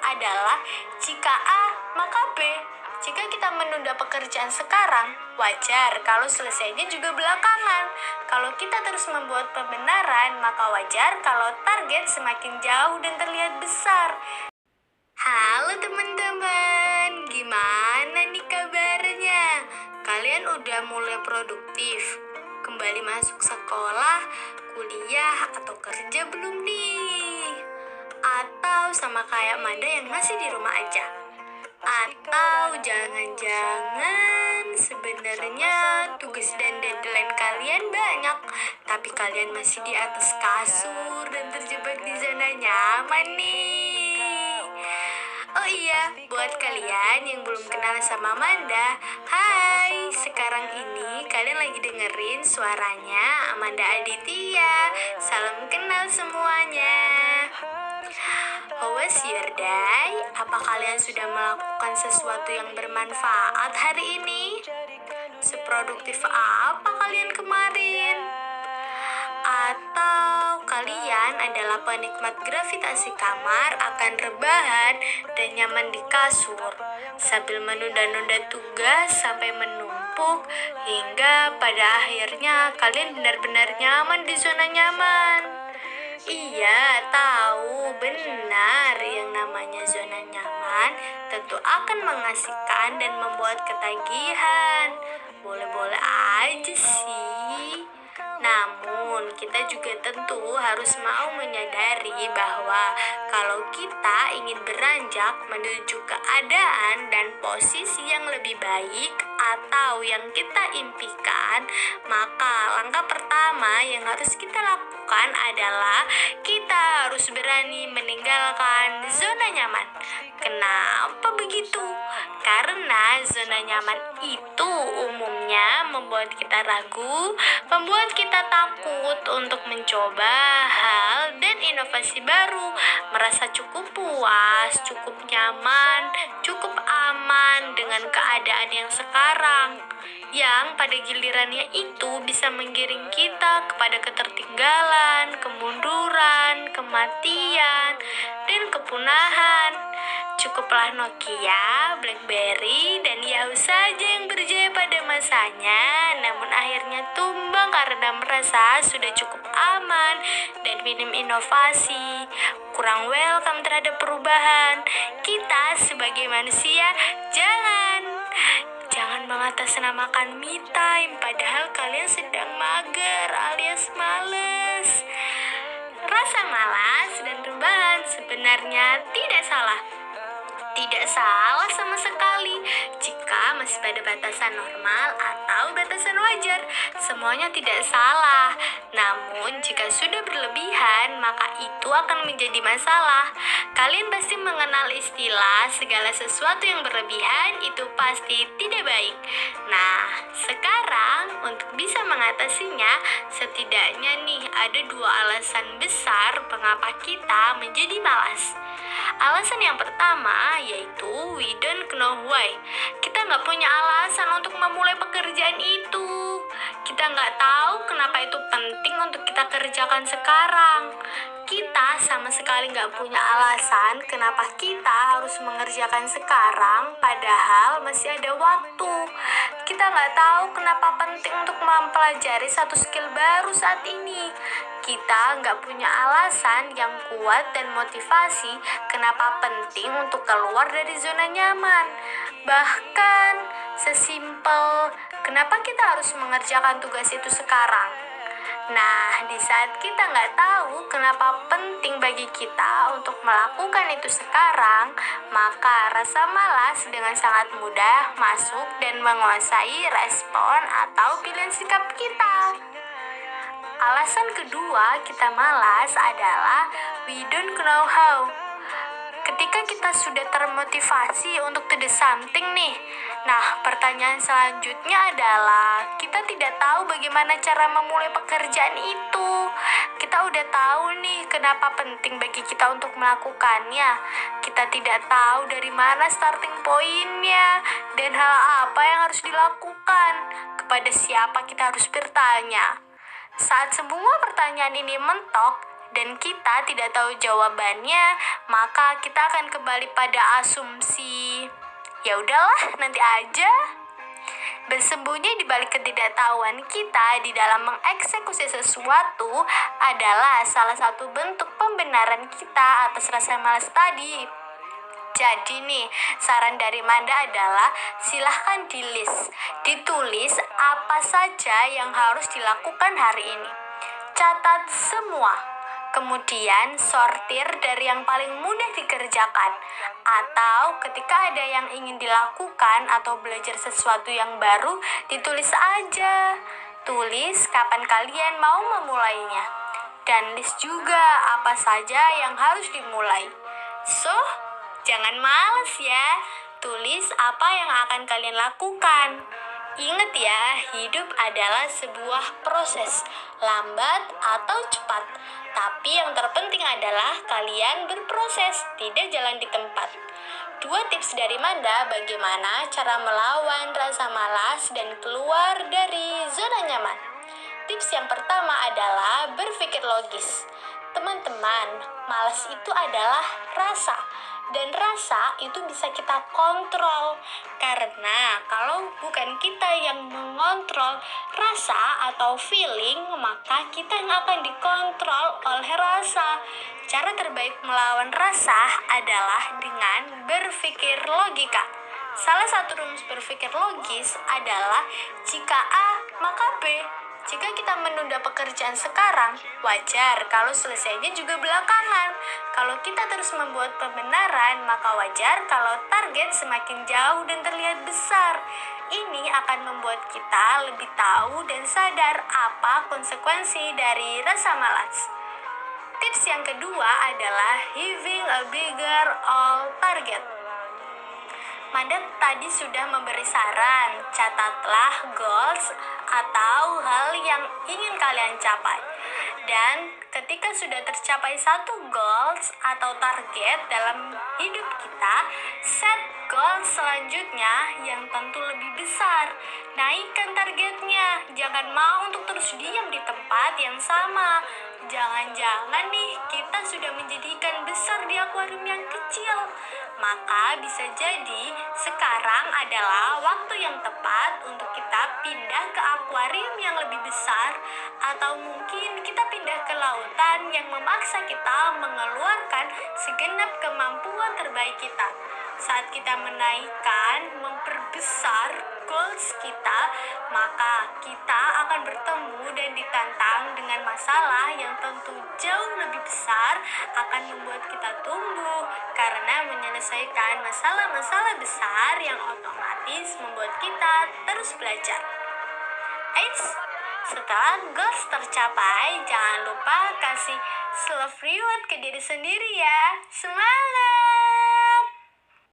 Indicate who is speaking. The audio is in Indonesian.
Speaker 1: adalah jika A, maka B. Jika kita menunda pekerjaan sekarang, wajar kalau selesainya juga belakangan. Kalau kita terus membuat pembenaran, maka wajar kalau target semakin jauh dan terlihat besar. Halo teman-teman, gimana nih kabarnya? Kalian udah mulai produktif? Kembali masuk sekolah, kuliah, atau kerja belum nih? Atau sama kayak Manda yang masih di rumah aja? Atau jangan-jangan sebenarnya tugas dan deadline kalian banyak, tapi kalian masih di atas kasur dan terjebak di zona nyaman nih. Oh iya, buat kalian yang belum kenal sama Amanda, hai, sekarang ini kalian lagi dengerin suaranya Amanda Aditya. Salam kenal semuanya. How was your day? Apa kalian sudah melakukan sesuatu yang bermanfaat hari ini? Seproduktif apa kalian kemarin? Atau kalian adalah penikmat gravitasi kamar, akan rebahan dan nyaman di kasur sambil menunda-nunda tugas sampai menumpuk hingga pada akhirnya kalian benar-benar nyaman di zona nyaman. Iya, tahu benar, yang namanya zona nyaman tentu akan mengasihkan dan membuat ketagihan. Boleh-boleh aja sih. Namun, kita juga tentu harus mau menyadari bahwa kalau kita ingin beranjak menuju keadaan dan posisi yang lebih baik atau yang kita impikan, maka langkah pertama yang harus kita lakukan adalah kita harus berani meninggalkan zona nyaman. Kenapa begitu? Karena zona nyaman itu umumnya membuat kita ragu, membuat kita takut untuk mencoba hal dan inovasi baru, merasa cukup puas, cukup nyaman, cukup aman dengan keadaan yang sekarang, yang pada gilirannya itu bisa menggiring kita kepada ketertinggalan, kemunduran, kematian, dan kepunahan. Cukuplah Nokia, BlackBerry, dan Yahoo saja yang berjaya pada masanya, namun akhirnya tumbang karena merasa sudah cukup aman dan minim inovasi, kurang welcome terhadap perubahan. Kita sebagai manusia jangan mengatasnamakan me time, padahal kalian sedang mager alias males. Rasa malas dan rebahan sebenarnya tidak salah. Tidak salah sama sekali jika masih pada batasan normal atau batasan wajar. Semuanya tidak salah. Namun jika sudah berlebihan, maka itu akan menjadi masalah. Kalian pasti mengenal istilah segala sesuatu yang berlebihan itu pasti tidak baik. Nah, sekarang untuk bisa mengatasinya, setidaknya nih ada 2 alasan besar mengapa kita menjadi malas. Alasan yang pertama yaitu we don't know why. Kita nggak punya alasan untuk memulai pekerjaan itu. Kita nggak tahu kenapa itu penting untuk kita kerjakan sekarang. Kita sama sekali nggak punya alasan kenapa kita harus mengerjakan sekarang padahal masih ada waktu. Kita nggak tahu kenapa penting untuk mempelajari satu skill baru saat ini. Kita nggak punya alasan yang kuat dan motivasi kenapa penting untuk keluar dari zona nyaman. Bahkan sesimpel kenapa kita harus mengerjakan tugas itu sekarang. Nah, di saat kita nggak tahu kenapa penting bagi kita untuk melakukan itu sekarang, maka rasa malas dengan sangat mudah masuk dan menguasai respon atau pilihan sikap kita. Alasan kedua kita malas adalah we don't know how. Ketika kita sudah termotivasi untuk to do something nih, nah pertanyaan selanjutnya adalah kita tidak tahu bagaimana cara memulai pekerjaan itu. Kita udah tahu nih kenapa penting bagi kita untuk melakukannya. Kita tidak tahu dari mana starting pointnya dan hal apa yang harus dilakukan. Kepada siapa kita harus bertanya. Saat semua pertanyaan ini mentok, dan kita tidak tahu jawabannya, maka kita akan kembali pada asumsi, ya udahlah, nanti aja. Bersembunyi di balik ketidaktahuan kita di dalam mengeksekusi sesuatu adalah salah satu bentuk pembenaran kita atas rasa malas tadi. Jadi nih, saran dari Manda adalah silahkan ditulis apa saja yang harus dilakukan hari ini. Catat semua. Kemudian sortir dari yang paling mudah dikerjakan. Atau ketika ada yang ingin dilakukan atau belajar sesuatu yang baru, ditulis aja. Tulis kapan kalian mau memulainya. Dan list juga apa saja yang harus dimulai. So, jangan malas ya. Tulis apa yang akan kalian lakukan. Ingat ya, hidup adalah sebuah proses, lambat atau cepat. Tapi yang terpenting adalah kalian berproses, tidak jalan di tempat. 2 tips dari Manda bagaimana cara melawan rasa malas dan keluar dari zona nyaman. Tips yang pertama adalah berpikir logis. Teman-teman, malas itu adalah rasa. Dan rasa itu bisa kita kontrol. Karena kalau bukan kita yang mengontrol rasa atau feeling, maka kita yang akan dikontrol oleh rasa. Cara terbaik melawan rasa adalah dengan berpikir logika. Salah satu rumus berpikir logis adalah jika A, maka B. Jika kita menunda pekerjaan sekarang, wajar kalau selesainya juga belakangan. Kalau kita terus membuat pembenaran, maka wajar kalau target semakin jauh dan terlihat besar. Ini akan membuat kita lebih tahu dan sadar apa konsekuensi dari rasa malas. Tips yang kedua adalah having a bigger all target. Manda tadi sudah memberi saran, catatlah goals atau hal yang ingin kalian capai. Dan ketika sudah tercapai satu goals atau target dalam hidup kita, set goals selanjutnya yang tentu lebih besar. Naikkan targetnya, jangan mau untuk terus diam di tempat yang sama. Jangan-jangan nih kita sudah menjadikan besar di akuarium yang kecil. Maka bisa jadi sekarang adalah waktu yang tepat untuk kita pindah ke akuarium yang lebih besar, atau mungkin kita pindah ke lautan yang memaksa kita mengeluarkan segenap kemampuan terbaik kita. Saat kita menaikkan, memperbesar goals kita, maka kita akan bertemu dan ditantang dengan masalah yang tentu jauh lebih besar, akan membuat kita tumbuh karena menyelesaikan masalah-masalah besar yang otomatis membuat kita terus belajar. Eits, setelah goals tercapai, jangan lupa kasih self reward ke diri sendiri ya. Semangat!